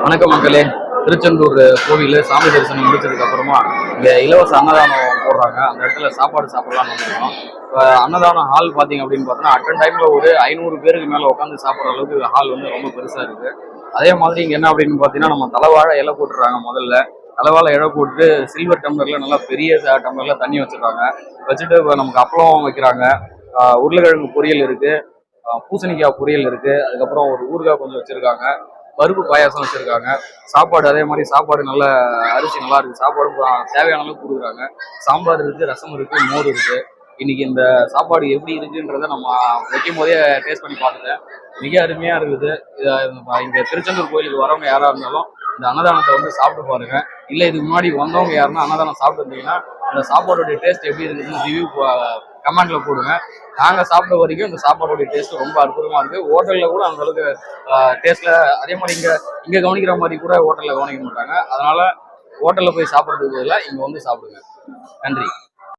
வணக்கம் மக்களே. திருச்செந்தூர் கோவிலில் சாமி தரிசனம் முடிச்சதுக்கு அப்புறமா இங்கே இலவச அன்னதானம் போடுறாங்க. அந்த இடத்துல சாப்பாடு சாப்பிடலாம்னு வந்துருக்கோம். இப்போ அன்னதானம் ஹால் பார்த்தீங்க அப்படின்னு பார்த்தோன்னா அட்டன் டைமில் ஒரு 500 பேருக்கு மேலே உட்காந்து சாப்பிட்ற அளவுக்கு ஹால் வந்து ரொம்ப பெருசாக இருக்குது. அதே மாதிரி இங்கே என்ன அப்படின்னு பார்த்தீங்கன்னா நம்ம தலைவாழை இலை போட்டுடுறாங்க. முதல்ல தலைவாழை இலை போட்டு சில்வர் டம்ளரில் நல்லா பெரிய டம்ளரில் தண்ணி வச்சுருக்காங்க. வச்சுட்டு இப்போ நமக்கு அப்பளம் வைக்கிறாங்க. உருளைக்கிழங்கு பொரியல் இருக்குது, பூசணிக்காய் பொரியல் இருக்குது, அதுக்கப்புறம் ஒரு ஊறுகாய் கொஞ்சம் வச்சுருக்காங்க, பருப்பு பாயாசம் வச்சுருக்காங்க. சாப்பாடு அதே மாதிரி சாப்பாடு நல்ல அரிசி நல்லா இருக்குது. சாப்பாடும் தேவையான அளவுக்கு கொடுக்குறாங்க. சாம்பார் இருக்குது, ரசம் இருக்குது, மோர் இருக்குது. இன்னைக்கு இந்த சாப்பாடு எப்படி இருக்குன்றதை நம்ம வைக்கும் போதே டேஸ்ட் பண்ணி பார்த்துட்டேன். மிக அருமையாக இருக்குது. இங்கே திருச்செந்தூர் கோயிலுக்கு வரவங்க யாராக இருந்தாலும் இந்த அன்னதானத்தை வந்து சாப்பிட்டு பாருங்க. இல்லை இதுக்கு முன்னாடி வந்தவங்க யாருன்னா அன்னதானம் சாப்பிட்டு இருந்தீங்கன்னா அந்த சாப்பாடோடைய டேஸ்ட் எப்படி இருக்குதுன்னு ரிவ்யூ கமெண்ட்ல போடுங்க. நாங்கள் சாப்பிட்ட வரைக்கும் இந்த சாப்பாடோடைய டேஸ்ட் ரொம்ப அற்புதமாக இருக்குது. ஹோட்டலில் கூட அந்த அளவுக்கு டேஸ்ட்டில் அதே மாதிரி இங்கே கவனிக்கிற மாதிரி கூட ஹோட்டலில் கவனிக்க மாட்டாங்க. அதனால் ஹோட்டலில் போய் சாப்பிட்றதுக்கு பதிலாக இங்கே வந்து சாப்பிடுங்க. நன்றி.